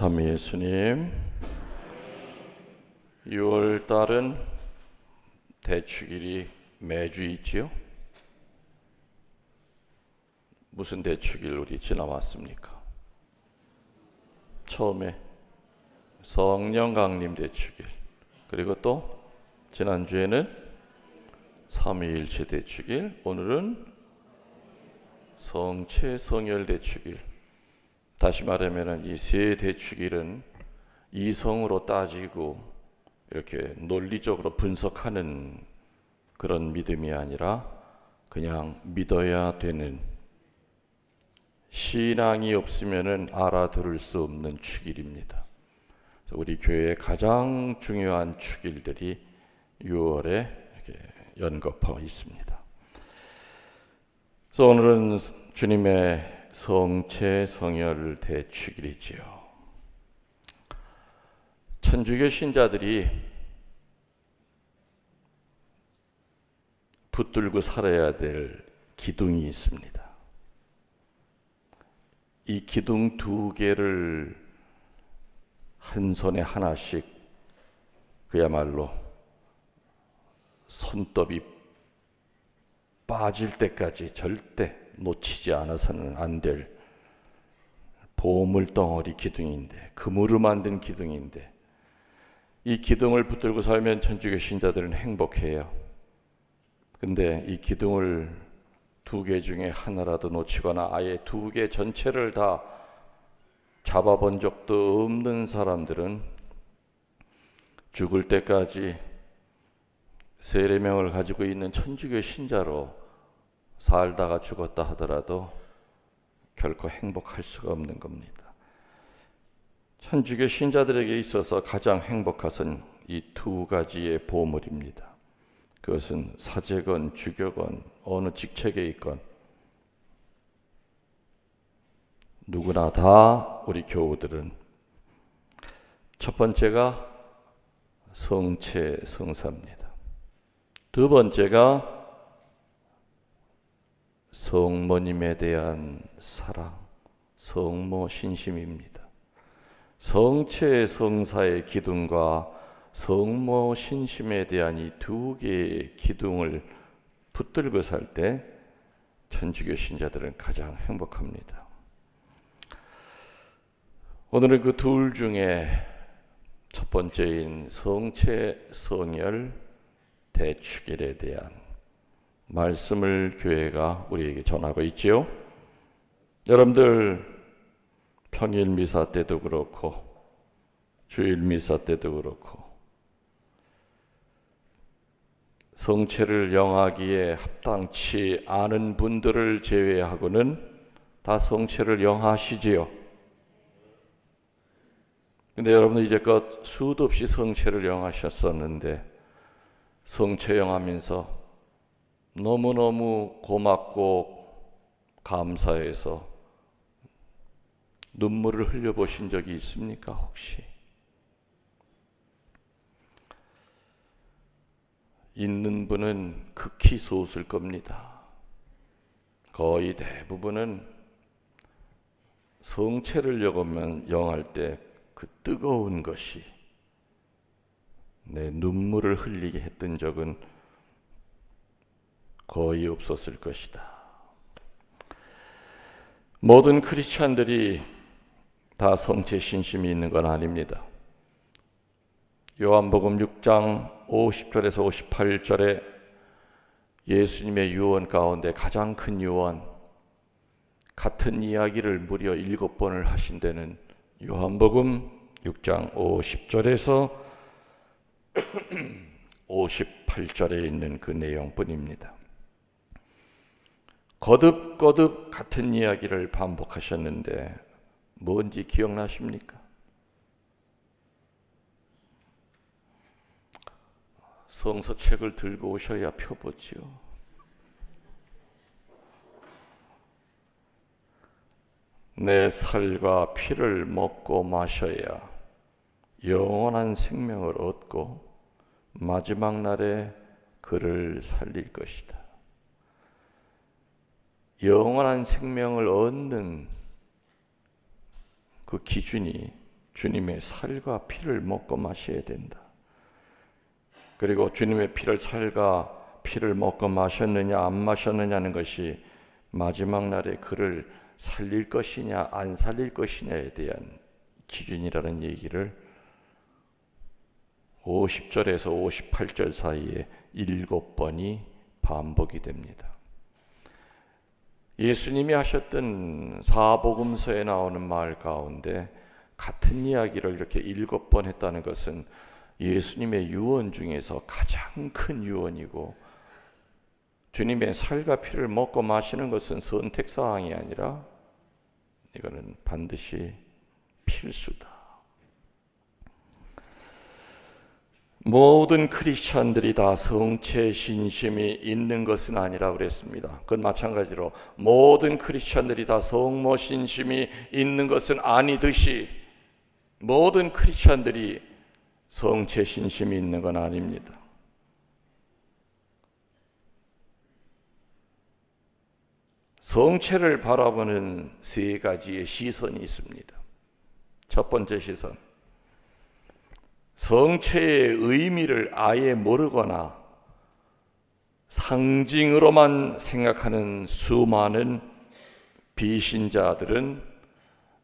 참 예수님, 6월 달은 대축일이 매주 있지요? 무슨 대축일 우리 지나왔습니까? 처음에 성령 강림 대축일, 그리고 또 지난주에는 삼위일체 대축일, 오늘은 성체 성혈 대축일. 다시 말하면 이 세 대축일은 이성으로 따지고 이렇게 논리적으로 분석하는 그런 믿음이 아니라 그냥 믿어야 되는, 신앙이 없으면은 알아들을 수 없는 축일입니다. 우리 교회의 가장 중요한 축일들이 6월에 이렇게 연급하고 있습니다. 그래서 오늘은 주님의 성체 성혈 대축일이지요. 천주교 신자들이 붙들고 살아야 될 기둥이 있습니다. 이 기둥 두 개를 한 손에 하나씩, 그야말로 손톱이 빠질 때까지 절대 놓치지 않아서는 안 될 보물덩어리 기둥인데, 금으로 만든 기둥인데, 이 기둥을 붙들고 살면 천주교 신자들은 행복해요. 근데 이 기둥을 두 개 중에 하나라도 놓치거나 아예 두 개 전체를 다 잡아본 적도 없는 사람들은 죽을 때까지 세례명을 가지고 있는 천주교 신자로 살다가 죽었다 하더라도 결코 행복할 수가 없는 겁니다. 천주교 신자들에게 있어서 가장 행복한 이 두 가지의 보물입니다. 그것은 사제건 주교건 어느 직책에 있건 누구나 다 우리 교우들은 첫 번째가 성체 성사입니다. 두 번째가 성모님에 대한 사랑, 성모 신심입니다. 성체 성사의 기둥과 성모 신심에 대한 이 두 개의 기둥을 붙들고 살 때 천주교 신자들은 가장 행복합니다. 오늘은 그 둘 중에 첫 번째인 성체 성혈 대축일에 대한 말씀을 교회가 우리에게 전하고 있지요. 여러분들 평일 미사 때도 그렇고 주일 미사 때도 그렇고 성체를 영하기에 합당치 않은 분들을 제외하고는 다 성체를 영하시지요. 근데 여러분들 이제껏 수도 없이 성체를 영하셨었는데 성체 영하면서 너무너무 고맙고 감사해서 눈물을 흘려보신 적이 있습니까? 혹시? 있는 분은 극히 소수일 겁니다. 거의 대부분은 성체를 영할 때 그 뜨거운 것이 내 눈물을 흘리게 했던 적은 거의 없었을 것이다. 모든 크리스찬들이 다 성체 신심이 있는 건 아닙니다. 요한복음 6장 50절에서 58절에 예수님의 유언 가운데 가장 큰 유언, 같은 이야기를 무려 7번을 하신 데는 요한복음 6장 50절에서 58절에 있는 그 내용뿐입니다. 거듭거듭 같은 이야기를 반복하셨는데 뭔지 기억나십니까? 성서책을 들고 오셔야 펴보지요. 내 살과 피를 먹고 마셔야 영원한 생명을 얻고 마지막 날에 그를 살릴 것이다. 영원한 생명을 얻는 그 기준이 주님의 살과 피를 먹고 마셔야 된다. 그리고 주님의 살과 피를 먹고 마셨느냐 안 마셨느냐는 것이 마지막 날에 그를 살릴 것이냐 안 살릴 것이냐에 대한 기준이라는 얘기를 50절에서 58절 사이에 7번이 반복이 됩니다. 예수님이 하셨던 사복음서에 나오는 말 가운데 같은 이야기를 이렇게 7번 했다는 것은 예수님의 유언 중에서 가장 큰 유언이고, 주님의 살과 피를 먹고 마시는 것은 선택사항이 아니라 이거는 반드시 필수다. 모든 크리스찬들이 다 성체 신심이 있는 것은 아니라 그랬습니다. 그건 마찬가지로 모든 크리스찬들이 다 성모 신심이 있는 것은 아니듯이 모든 크리스찬들이 성체 신심이 있는 건 아닙니다. 성체를 바라보는 세 가지의 시선이 있습니다. 첫 번째 시선, 성체의 의미를 아예 모르거나 상징으로만 생각하는 수많은 비신자들은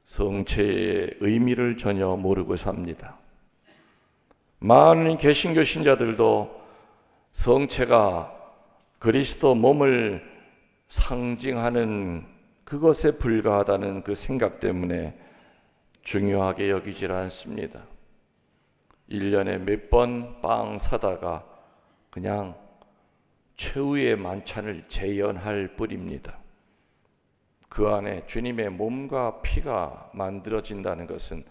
성체의 의미를 전혀 모르고 삽니다. 많은 개신교 신자들도 성체가 그리스도 몸을 상징하는 그것에 불과하다는 그 생각 때문에 중요하게 여기질 않습니다. 1년에 몇 번 빵 사다가 그냥 최후의 만찬을 재현할 뿐입니다. 그 안에 주님의 몸과 피가 만들어진다는 것은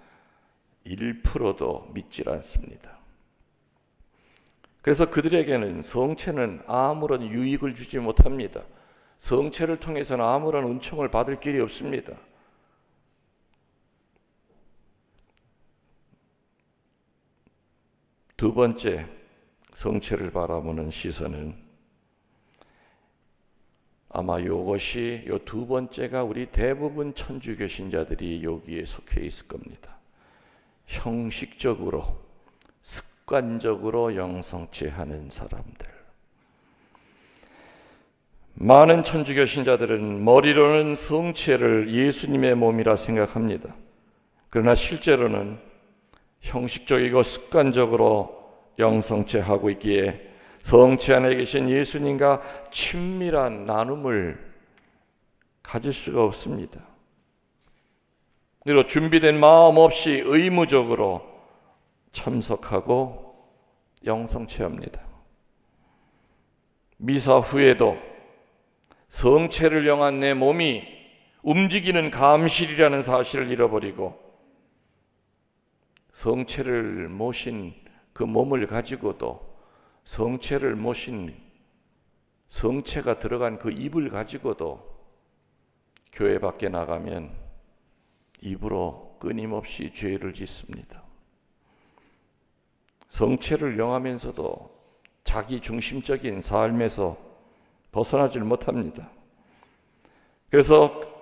1%도 믿질 않습니다. 그래서 그들에게는 성체는 아무런 유익을 주지 못합니다. 성체를 통해서는 아무런 은총을 받을 길이 없습니다. 두 번째, 성체를 바라보는 시선은 아마 이것이 이 두 번째가 우리 대부분 천주교 신자들이 여기에 속해 있을 겁니다. 형식적으로, 습관적으로 영성체하는 사람들. 많은 천주교 신자들은 머리로는 성체를 예수님의 몸이라 생각합니다. 그러나 실제로는 형식적이고 습관적으로 영성체하고 있기에 성체 안에 계신 예수님과 친밀한 나눔을 가질 수가 없습니다. 그리고 준비된 마음 없이 의무적으로 참석하고 영성체합니다. 미사 후에도 성체를 영한 내 몸이 움직이는 감실이라는 사실을 잃어버리고 성체를 모신 그 몸을 가지고도 성체를 모신 성체가 들어간 그 입을 가지고도 교회 밖에 나가면 입으로 끊임없이 죄를 짓습니다. 성체를 영하면서도 자기 중심적인 삶에서 벗어나질 못합니다. 그래서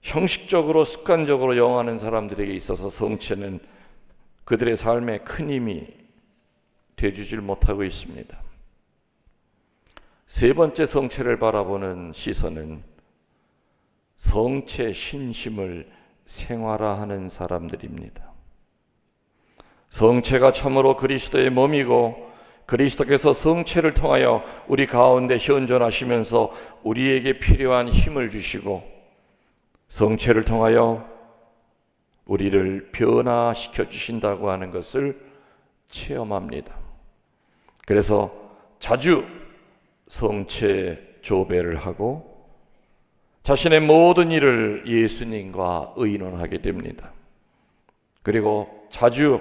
형식적으로 습관적으로 영하는 사람들에게 있어서 성체는 그들의 삶에 큰 힘이 되주질 못하고 있습니다. 세 번째 성체를 바라보는 시선은 성체 신심을 생활화하는 사람들입니다. 성체가 참으로 그리스도의 몸이고 그리스도께서 성체를 통하여 우리 가운데 현존하시면서 우리에게 필요한 힘을 주시고 성체를 통하여 우리를 변화시켜 주신다고 하는 것을 체험합니다. 그래서 자주 성체 조배를 하고 자신의 모든 일을 예수님과 의논하게 됩니다. 그리고 자주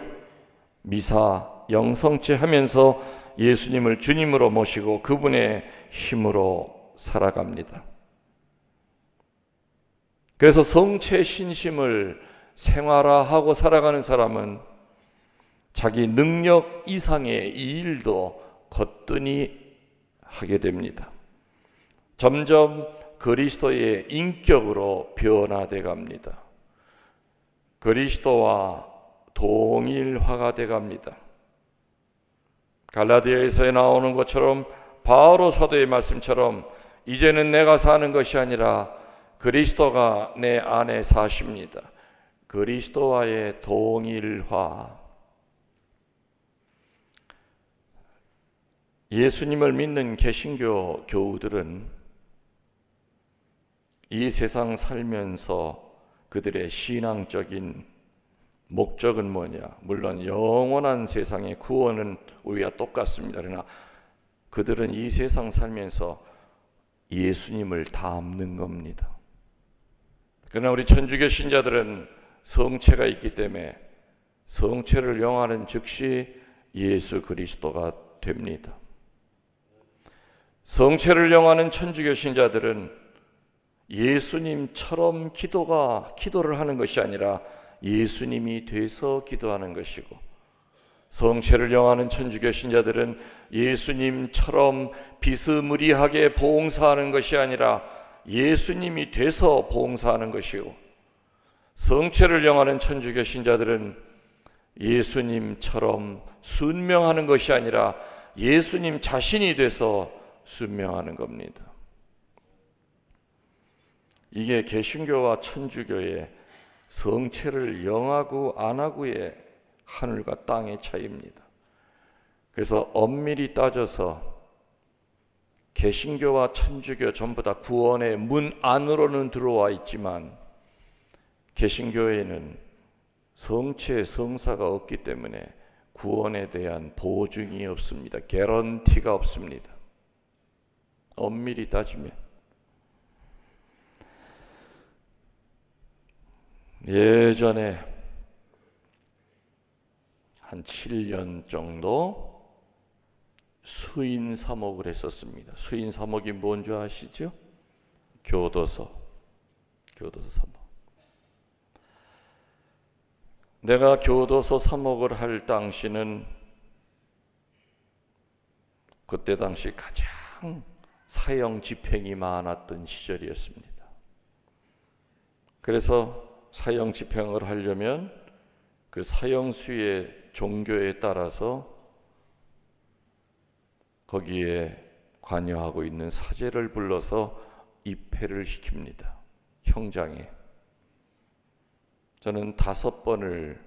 미사 영성체 하면서 예수님을 주님으로 모시고 그분의 힘으로 살아갑니다. 그래서 성체 신심을 생활화하고 살아가는 사람은 자기 능력 이상의 이 일도 거뜬히 하게 됩니다. 점점 그리스도의 인격으로 변화돼 갑니다. 그리스도와 동일화가 돼갑니다. 갈라디아에서 나오는 것처럼 바오로 사도의 말씀처럼 이제는 내가 사는 것이 아니라 그리스도가 내 안에 사십니다. 그리스도와의 동일화. 예수님을 믿는 개신교 교우들은 이 세상 살면서 그들의 신앙적인 목적은 뭐냐? 물론 영원한 세상의 구원은 우리와 똑같습니다. 그러나 그들은 이 세상 살면서 예수님을 닮는 겁니다. 그러나 우리 천주교 신자들은 성체가 있기 때문에 성체를 영하는 즉시 예수 그리스도가 됩니다. 성체를 영하는 천주교 신자들은 예수님처럼 기도를 하는 것이 아니라 예수님이 돼서 기도하는 것이고, 성체를 영하는 천주교 신자들은 예수님처럼 비스무리하게 봉사하는 것이 아니라 예수님이 돼서 봉사하는 것이고, 성체를 영하는 천주교 신자들은 예수님처럼 순명하는 것이 아니라 예수님 자신이 돼서 순명하는 겁니다. 이게 개신교와 천주교의 성체를 영하고 안 하고의 하늘과 땅의 차이입니다. 그래서 엄밀히 따져서 개신교와 천주교 전부 다 구원의 문 안으로는 들어와 있지만 개신교에는 성체, 성사가 없기 때문에 구원에 대한 보증이 없습니다. 개런티가 없습니다. 엄밀히 따지면. 예전에 한 7년 정도 수인 사목을 했었습니다. 수인 사목이 뭔지 아시죠? 교도소 사목. 내가 교도소 사목을 할 당시는 그때 당시 가장 사형 집행이 많았던 시절이었습니다. 그래서 사형 집행을 하려면 그 사형수의 종교에 따라서 거기에 관여하고 있는 사제를 불러서 입회를 시킵니다. 형장에. 저는 5번을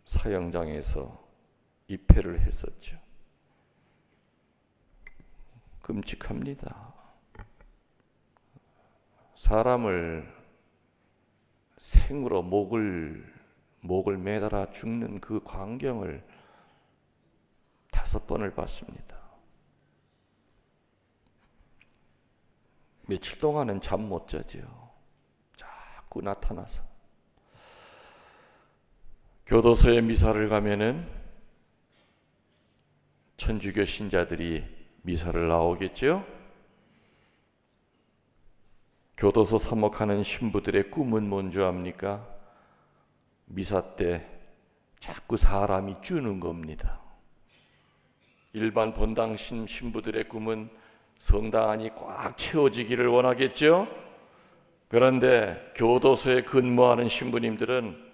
사형장에서 입회를 했었죠. 끔찍합니다. 사람을 생으로 목을 매달아 죽는 그 광경을 5번을 봤습니다. 며칠 동안은 잠 못 자지요. 자꾸 나타나서. 교도소에 미사를 가면은 천주교 신자들이 미사를 나오겠죠. 교도소 사목하는 신부들의 꿈은 뭔지 압니까? 미사 때 자꾸 사람이 주는 겁니다. 일반 본당 신부들의 꿈은 성당 안이 꽉 채워지기를 원하겠죠. 그런데 교도소에 근무하는 신부님들은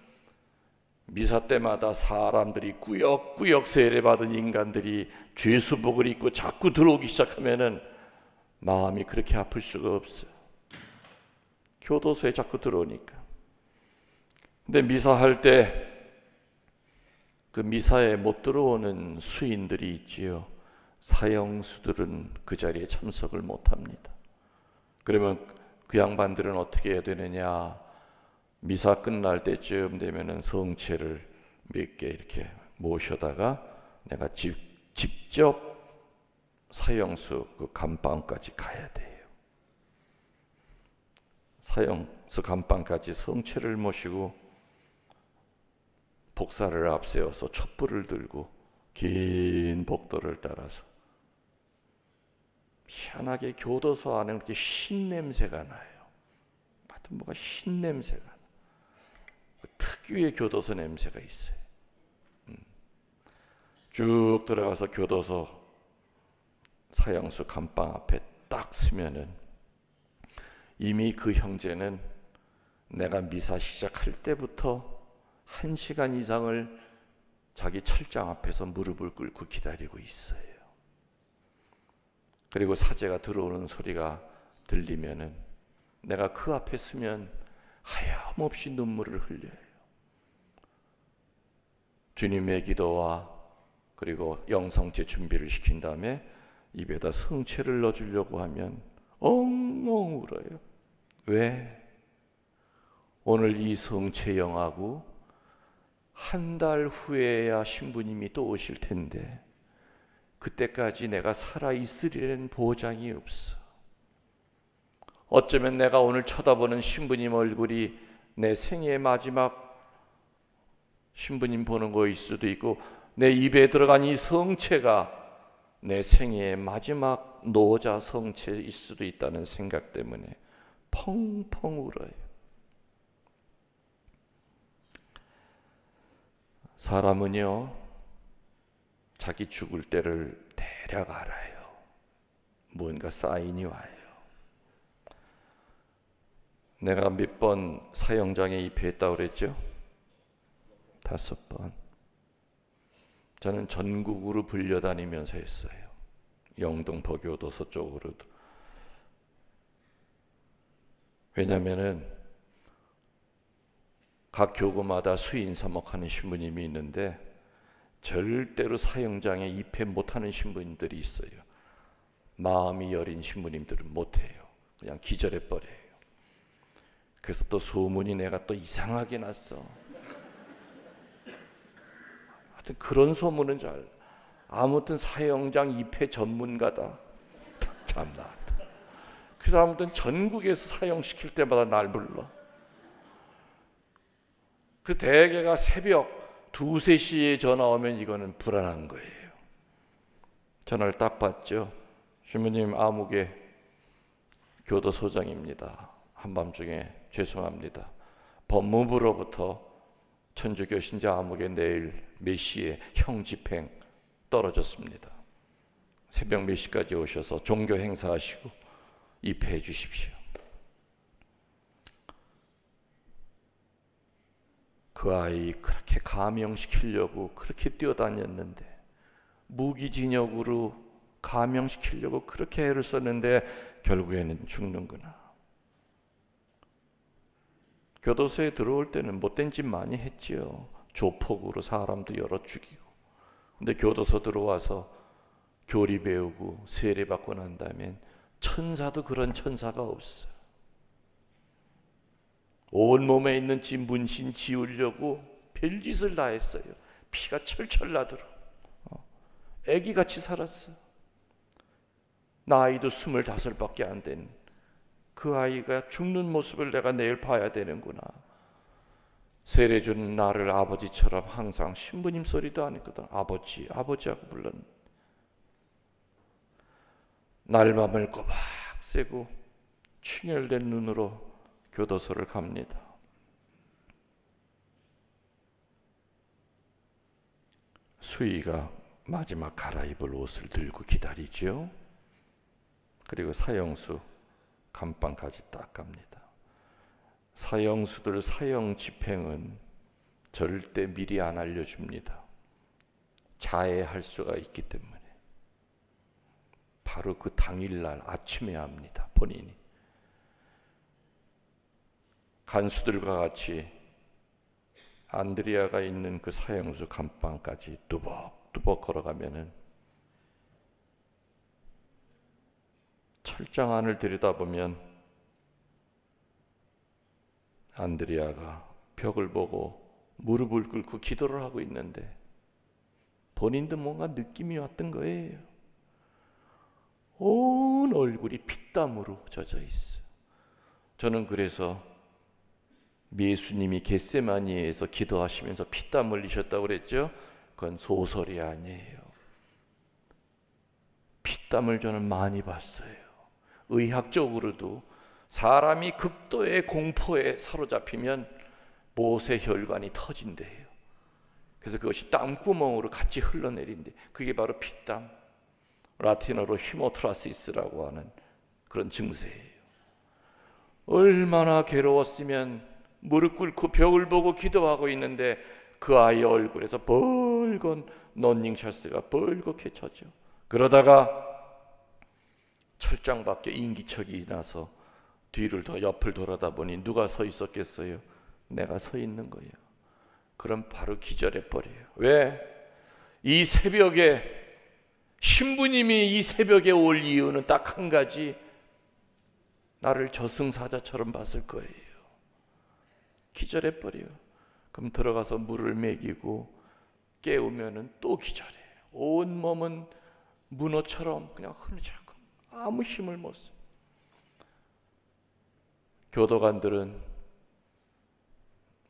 미사 때마다 사람들이 꾸역꾸역 세례받은 인간들이 죄수복을 입고 자꾸 들어오기 시작하면은 마음이 그렇게 아플 수가 없어요. 교도소에 자꾸 들어오니까. 근데 미사할 때 그 미사에 못 들어오는 수인들이 있지요. 사형수들은 그 자리에 참석을 못 합니다. 그러면 그 양반들은 어떻게 해야 되느냐? 미사 끝날 때쯤 되면은 성체를 몇 개 이렇게 모셔다가 내가 직접 사형수 그 감방까지 가야 돼요. 사형수 감방까지 성체를 모시고 복사를 앞세워서 촛불을 들고 긴 복도를 따라서 희한하게 교도소 안에 그렇게 신냄새가 나요. 하여튼 뭐가 신냄새가 나요. 특유의 교도소 냄새가 있어요. 쭉 들어가서 교도소 사형수 감방 앞에 딱 서면은 이미 그 형제는 내가 미사 시작할 때부터 1시간 이상을 자기 철장 앞에서 무릎을 꿇고 기다리고 있어요. 그리고 사제가 들어오는 소리가 들리면은 내가 그 앞에 서면 하염없이 눈물을 흘려요. 주님의 기도와 그리고 영성체 준비를 시킨 다음에 입에다 성체를 넣어주려고 하면 엉엉 울어요. 왜? 오늘 이 성체 영하고 한 달 후에야 신부님이 또 오실 텐데 그때까지 내가 살아있으리라는 보장이 없어. 어쩌면 내가 오늘 쳐다보는 신부님 얼굴이 내 생애의 마지막 신부님 보는 거일 수도 있고 내 입에 들어간 이 성체가 내 생애의 마지막 노자 성체일 수도 있다는 생각 때문에 펑펑 울어요. 사람은요, 자기 죽을 때를 대략 알아요. 뭔가 사인이 와요. 내가 몇 번 사형장에 입회했다고 그랬죠? 5번. 저는 전국으로 불려다니면서 했어요. 영동포교도소 쪽으로도. 왜냐하면은 각 교구마다 수인 사목하는 신부님이 있는데 절대로 사형장에 입회 못하는 신부님들이 있어요. 마음이 여린 신부님들은 못해요. 그냥 기절해버려요. 그래서 또 소문이 내가 또 이상하게 났어. 하여튼 그런 소문은 잘. 아무튼 사형장 입회 전문가다. 참나. 그래서 아무튼 전국에서 사형시킬 때마다 날 불러. 그 대개가 새벽 2, 3시에 전화 오면 이거는 불안한 거예요. 전화를 딱 받죠. 신부님 아무개 교도소장입니다. 한밤중에 죄송합니다. 법무부로부터 천주교 신자 아무개 내일 몇 시에 형 집행 떨어졌습니다. 새벽 몇 시까지 오셔서 종교 행사하시고 입회해 주십시오. 그 아이 그렇게 감형시키려고 그렇게 뛰어다녔는데 무기징역으로 감형시키려고 그렇게 애를 썼는데 결국에는 죽는구나. 교도소에 들어올 때는 못된 짓 많이 했지요. 조폭으로 사람도 열어 죽이고. 근데 교도소 들어와서 교리 배우고 세례 받고 난 다음엔 천사도 그런 천사가 없어. 온몸에 있는 지 문신 지우려고 별짓을 다 했어요. 피가 철철 나도록. 애기같이 살았어. 나이도 25밖에 안 된 그 아이가 죽는 모습을 내가 내일 봐야 되는구나. 세례 주는 나를 아버지처럼 항상 신부님 소리도 안 했거든. 아버지, 아버지하고 불렀는데 날밤을 꼬박 새고 충혈된 눈으로 교도소를 갑니다. 수희가 마지막 갈아입을 옷을 들고 기다리죠. 그리고 사형수 감방까지 딱 갑니다. 사형수들 사형 집행은 절대 미리 안 알려줍니다. 자해할 수가 있기 때문에 바로 그 당일날 아침에 합니다. 본인이 간수들과 같이 안드리아가 있는 그 사형수 감방까지 뚜벅뚜벅 걸어가면은 철장 안을 들여다보면 안드리아가 벽을 보고 무릎을 꿇고 기도를 하고 있는데 본인도 뭔가 느낌이 왔던 거예요. 온 얼굴이 피땀으로 젖어 있어. 저는 그래서 예수님이 겟세마니에서 기도하시면서 피땀 흘리셨다고 그랬죠? 그건 소설이 아니에요. 피땀을 저는 많이 봤어요. 의학적으로도 사람이 극도의 공포에 사로잡히면 모세혈관이 터진대요. 그래서 그것이 땀구멍으로 같이 흘러내린대. 그게 바로 피땀, 라틴어로 히모트라시스라고 하는 그런 증세예요. 얼마나 괴로웠으면 무릎 꿇고 벽을 보고 기도하고 있는데 그 아이의 얼굴에서 벌건 런닝샷스가 벌겋게 쳐져. 그러다가 철장 밖에 인기척이 나서 옆을 돌아다보니 누가 서 있었겠어요? 내가 서 있는 거예요. 그럼 바로 기절해 버려요. 왜? 이 새벽에 신부님이 이 새벽에 올 이유는 딱 한 가지, 나를 저승사자처럼 봤을 거예요. 기절해 버려요. 그럼 들어가서 물을 먹이고 깨우면은 또 기절해. 온 몸은 문어처럼 그냥 흐느적거려. 아무 힘을 못 써. 교도관들은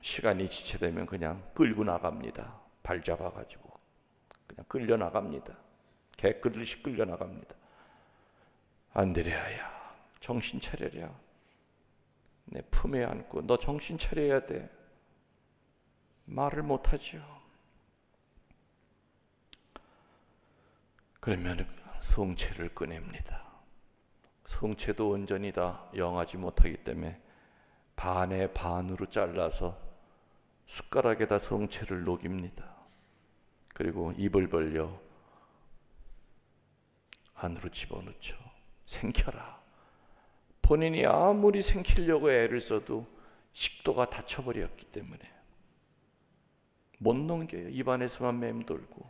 시간이 지체되면 그냥 끌고 나갑니다. 발 잡아가지고 그냥 끌려 나갑니다. 개끌듯이 끌려 나갑니다. 안드레아야, 정신 차려라. 내 품에 안고 너 정신 차려야 돼. 말을 못하죠. 그러면 성체를 꺼냅니다. 성체도 온전히 다 영하지 못하기 때문에 반에 반으로 잘라서 숟가락에다 성체를 녹입니다. 그리고 입을 벌려 안으로 집어넣죠. 생켜라. 본인이 아무리 생키려고 애를 써도 식도가 닫혀버렸기 때문에 못 넘겨요. 입안에서만 맴돌고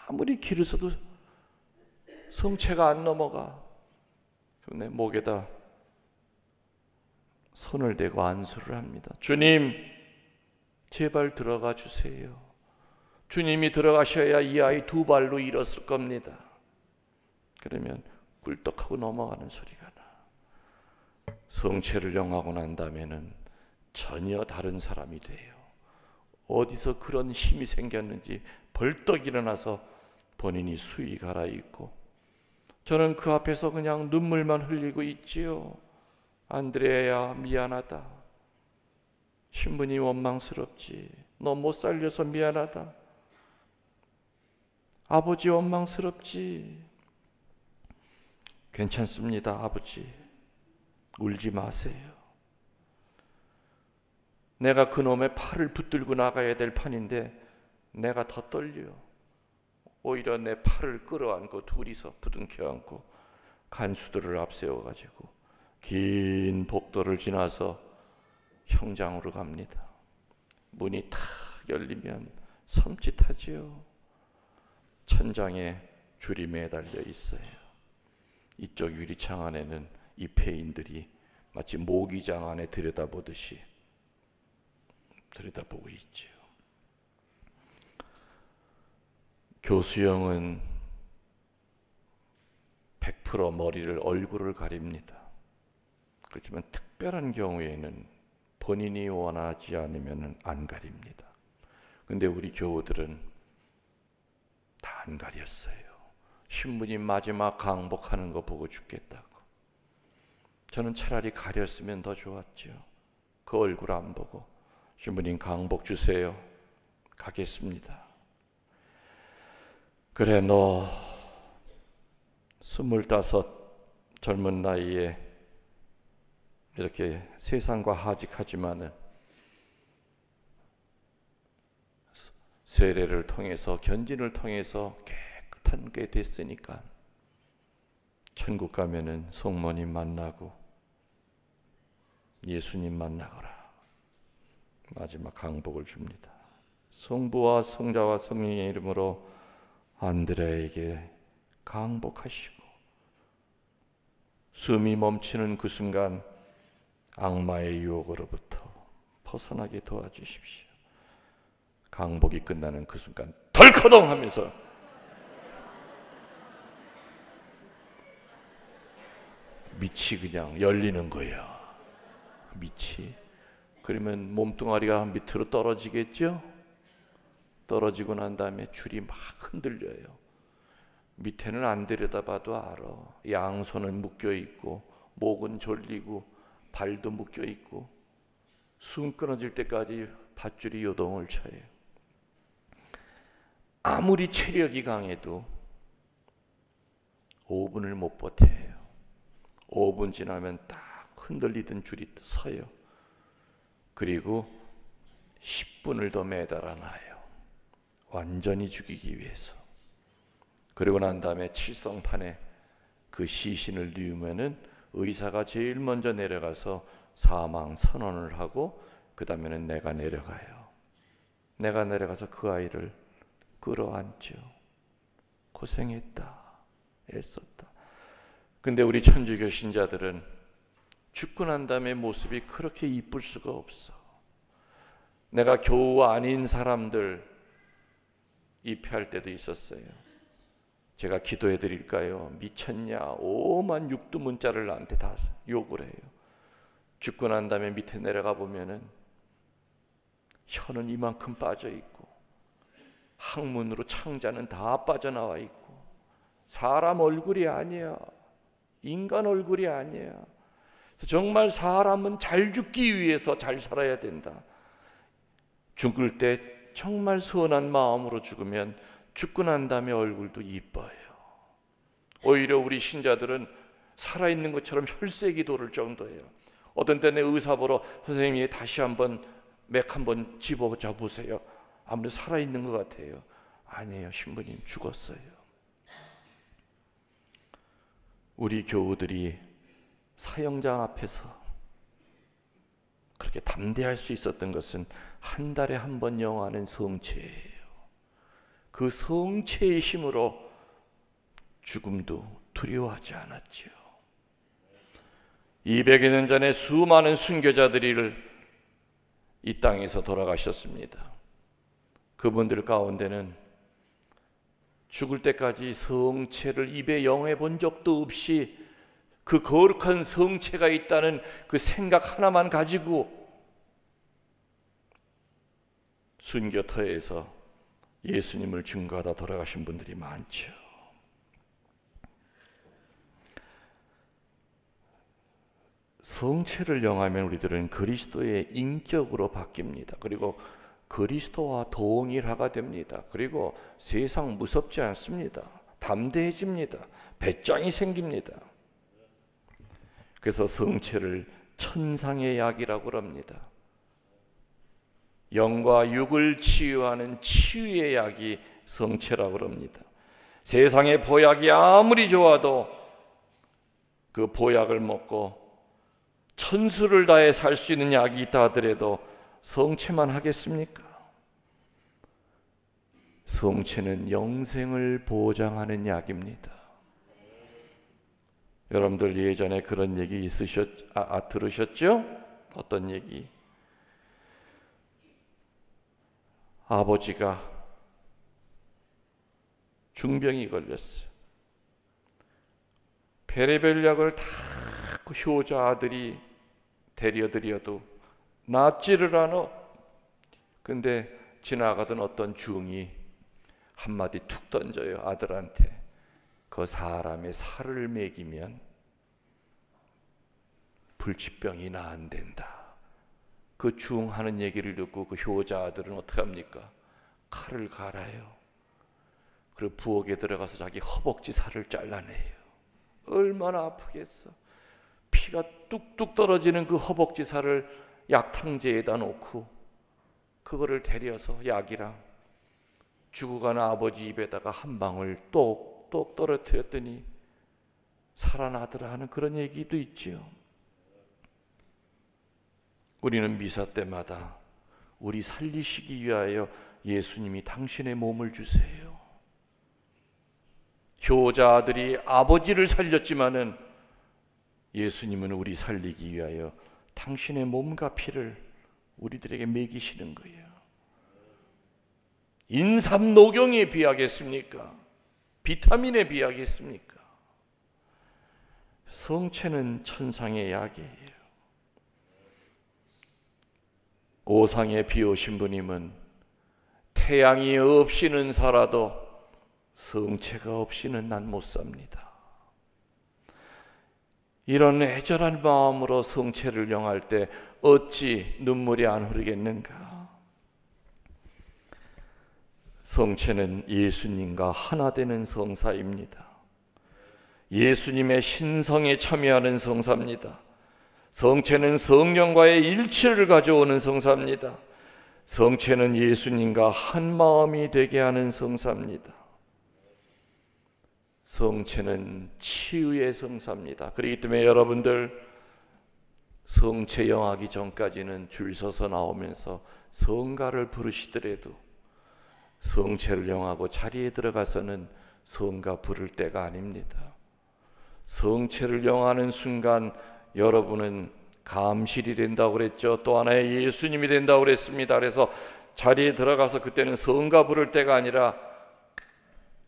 아무리 기를 써도 성체가 안 넘어가. 그런데 목에다 손을 대고 안수를 합니다. 주님, 제발 들어가 주세요. 주님이 들어가셔야 이 아이 두 발로 일었을 겁니다. 그러면 꿀떡하고 넘어가는 소리가 나. 성체를 영하고 난 다음에는 전혀 다른 사람이 돼요. 어디서 그런 힘이 생겼는지 벌떡 일어나서 본인이 수위 갈아입고, 저는 그 앞에서 그냥 눈물만 흘리고 있지요. 안드레아야, 미안하다. 신부님 원망스럽지. 너 못 살려서 미안하다. 아버지 원망스럽지. 괜찮습니다, 아버지. 울지 마세요. 내가 그놈의 팔을 붙들고 나가야 될 판인데 내가 더 떨려. 오히려 내 팔을 끌어안고 둘이서 부둥켜 안고 간수들을 앞세워가지고 긴 복도를 지나서 형장으로 갑니다. 문이 탁 열리면 섬찟하지요. 천장에 줄이 매달려 있어요. 이쪽 유리창 안에는 입회인들이 마치 모기장 안에 들여다보듯이 들여다보고 있지요. 교수형은 100% 머리를, 얼굴을 가립니다. 그렇지만 특별한 경우에는 본인이 원하지 않으면 안 가립니다. 근데 우리 교우들은 다 안 가렸어요. 신부님 마지막 강복하는 거 보고 죽겠다고. 저는 차라리 가렸으면 더 좋았죠. 그 얼굴 안 보고 신부님 강복 주세요. 가겠습니다. 그래, 너 25 젊은 나이에 이렇게 세상과 하직하지만은 세례를 통해서, 견진을 통해서 깨끗한 게 됐으니까 천국 가면은 성모님 만나고 예수님 만나거라. 마지막 강복을 줍니다. 성부와 성자와 성령의 이름으로 안드레에게 강복하시고, 숨이 멈추는 그 순간 악마의 유혹으로부터 벗어나게 도와주십시오. 강복이 끝나는 그 순간 덜커덩 하면서 밑이 그냥 열리는 거예요. 밑이. 그러면 몸뚱아리가 밑으로 떨어지겠죠? 떨어지고 난 다음에 줄이 막 흔들려요. 밑에는 안 들여다봐도 알아. 양손은 묶여 있고, 목은 졸리고, 발도 묶여 있고, 숨 끊어질 때까지 밧줄이 요동을 쳐요. 아무리 체력이 강해도 5분을 못 버텨요. 5분 지나면 딱 흔들리던 줄이 서요. 그리고 10분을 더 매달아 놔요. 완전히 죽이기 위해서. 그리고 난 다음에 칠성판에 그 시신을 뉘우면은 의사가 제일 먼저 내려가서 사망 선언을 하고 그 다음에는 내가 내려가요. 내가 내려가서 그 아이를 끌어안죠. 고생했다, 애썼다. 근데 우리 천주교 신자들은 죽고 난 다음에 모습이 그렇게 이쁠 수가 없어. 내가 교우 아닌 사람들 입회할 때도 있었어요. 제가 기도해 드릴까요? 미쳤냐? 오만 육두문자를 나한테 다 욕을 해요. 죽고 난 다음에 밑에 내려가 보면은 혀는 이만큼 빠져 있고 항문으로 창자는 다 빠져나와 있고 사람 얼굴이 아니야. 인간 얼굴이 아니야. 정말 사람은 잘 죽기 위해서 잘 살아야 된다. 죽을 때 정말 선한 마음으로 죽으면 죽고 난 다음에 얼굴도 이뻐요. 오히려 우리 신자들은 살아있는 것처럼 혈색이 도를 정도예요. 어떤 때는 의사 보러 선생님이 다시 한번 맥 한번 집어줘 보세요. 아무래도 살아있는 것 같아요. 아니에요, 신부님 죽었어요. 우리 교우들이 사형장 앞에서 그렇게 담대할 수 있었던 것은 한 달에 한 번 영하는 성체예요. 그 성체의 힘으로 죽음도 두려워하지 않았죠. 200여 년 전에 수많은 순교자들이 이 땅에서 돌아가셨습니다. 그분들 가운데는 죽을 때까지 성체를 입에 영해 본 적도 없이 그 거룩한 성체가 있다는 그 생각 하나만 가지고 순교터에서 예수님을 증거하다 돌아가신 분들이 많죠. 성체를 영하면 우리들은 그리스도의 인격으로 바뀝니다. 그리고 그리스도와 동일화가 됩니다. 그리고 세상 무섭지 않습니다. 담대해집니다. 배짱이 생깁니다. 그래서 성체를 천상의 약이라고 합니다. 영과 육을 치유하는 치유의 약이 성체라고 합니다. 세상의 보약이 아무리 좋아도 그 보약을 먹고 천수를 다해 살 수 있는 약이 있다 하더라도 성체만 하겠습니까? 성체는 영생을 보장하는 약입니다. 여러분들 예전에 그런 얘기 들으셨죠? 어떤 얘기? 아버지가 중병이 걸렸어요. 별의별 약을 다 그 효자 아들이 데려드려도 낫지를 않아. 근데 지나가던 어떤 중이 한마디 툭 던져요. 아들한테. 그 사람의 살을 먹이면 불치병이 나은댄다. 그 중 하는 얘기를 듣고 그 효자 아들은 어떻게 합니까? 칼을 갈아요. 그리고 부엌에 들어가서 자기 허벅지 살을 잘라내요. 얼마나 아프겠어. 피가 뚝뚝 떨어지는 그 허벅지 살을 약탕제에다 놓고 그거를 데려서 약이랑 죽어가는 아버지 입에다가 한 방울 똑똑 떨어뜨렸더니 살아나더라 하는 그런 얘기도 있지요. 우리는 미사 때마다 우리 살리시기 위하여 예수님이 당신의 몸을 주세요. 효자 아들이 아버지를 살렸지만은 예수님은 우리 살리기 위하여 당신의 몸과 피를 우리들에게 먹이시는 거예요. 인삼 녹용에 비하겠습니까? 비타민에 비하겠습니까? 성체는 천상의 약이에요. 오상에 비 오신 분임은 태양이 없이는 살아도 성체가 없이는 난 못 삽니다. 이런 애절한 마음으로 성체를 영할 때 어찌 눈물이 안 흐르겠는가? 성체는 예수님과 하나 되는 성사입니다. 예수님의 신성에 참여하는 성사입니다. 성체는 성령과의 일치를 가져오는 성사입니다. 성체는 예수님과 한 마음이 되게 하는 성사입니다. 성체는 치유의 성사입니다. 그렇기 때문에 여러분들 성체 영하기 전까지는 줄 서서 나오면서 성가를 부르시더라도 성체를 영하고 자리에 들어가서는 성가 부를 때가 아닙니다. 성체를 영하는 순간 여러분은 감실이 된다고 그랬죠. 또 하나의 예수님이 된다고 그랬습니다. 그래서 자리에 들어가서 그때는 성가 부를 때가 아니라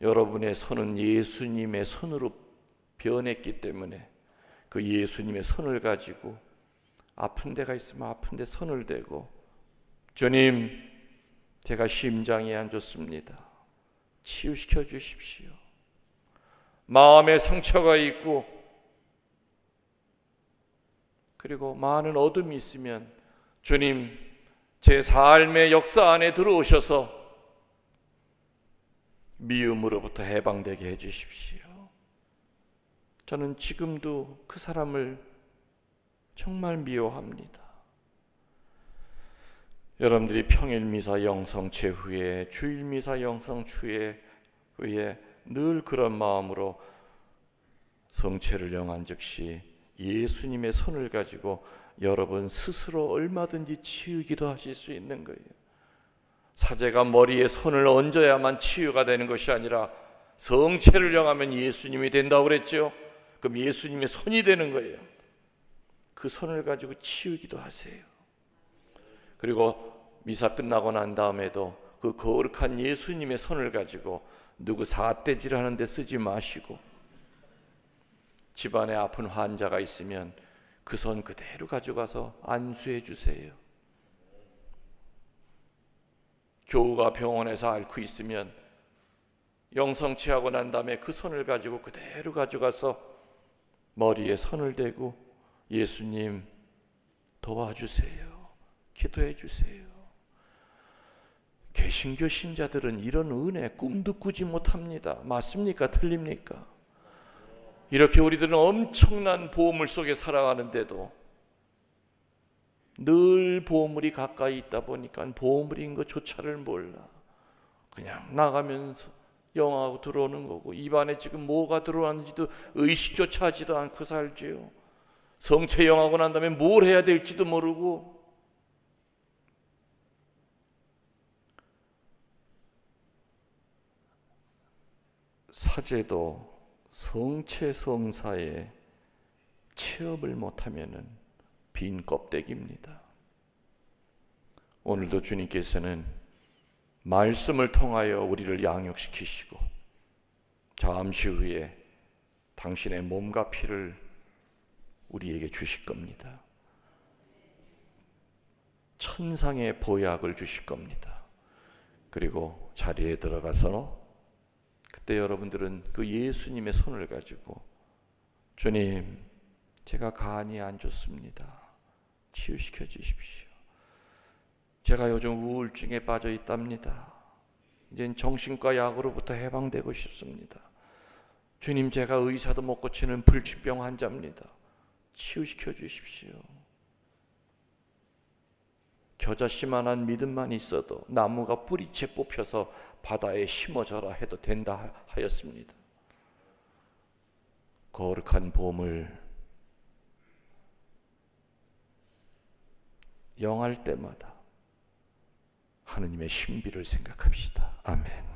여러분의 손은 예수님의 손으로 변했기 때문에 그 예수님의 손을 가지고 아픈 데가 있으면 아픈 데 손을 대고 주님, 제가 심장이 안 좋습니다. 치유시켜 주십시오. 마음에 상처가 있고 그리고 많은 어둠이 있으면 주님, 제 삶의 역사 안에 들어오셔서 미움으로부터 해방되게 해주십시오. 저는 지금도 그 사람을 정말 미워합니다. 여러분들이 평일미사 영성체 후에 주일미사 영성추회 후에 늘 그런 마음으로 성체를 영한 즉시 예수님의 손을 가지고 여러분 스스로 얼마든지 치유기도 하실 수 있는 거예요. 사제가 머리에 손을 얹어야만 치유가 되는 것이 아니라 성체를 영하면 예수님이 된다고 그랬죠. 그럼 예수님의 손이 되는 거예요. 그 손을 가지고 치유기도 하세요. 그리고 미사 끝나고 난 다음에도 그 거룩한 예수님의 손을 가지고 누구 사태질 하는데 쓰지 마시고 집안에 아픈 환자가 있으면 그 손 그대로 가져가서 안수해 주세요. 교우가 병원에서 앓고 있으면 영성치하고 난 다음에 그 손을 가지고 그대로 가져가서 머리에 손을 대고 예수님 도와주세요. 기도해 주세요. 개신교 신자들은 이런 은혜 꿈도 꾸지 못합니다. 맞습니까? 틀립니까? 이렇게 우리들은 엄청난 보물 속에 살아가는데도 늘 보물이 가까이 있다 보니까 보물인 것조차를 몰라. 그냥 나가면서 영하고 들어오는 거고 입안에 지금 뭐가 들어왔는지도 의식조차 하지도 않고 살지요. 성체 영하고 난 다음에 뭘 해야 될지도 모르고 사제도 성체 성사에 체험을 못하면은 빈 껍데기입니다. 오늘도 주님께서는 말씀을 통하여 우리를 양육시키시고 잠시 후에 당신의 몸과 피를 우리에게 주실 겁니다. 천상의 보약을 주실 겁니다. 그리고 자리에 들어가서 그때 여러분들은 그 예수님의 손을 가지고 주님, 제가 간이 안 좋습니다. 치유시켜 주십시오. 제가 요즘 우울증에 빠져 있답니다. 이젠 정신과 약으로부터 해방되고 싶습니다. 주님, 제가 의사도 못 고치는 불치병 환자입니다. 치유시켜 주십시오. 겨자씨만한 믿음만 있어도 나무가 뿌리채 뽑혀서 바다에 심어져라 해도 된다 하였습니다. 거룩한 보물 영할 때마다 하느님의 신비를 생각합시다. 아멘.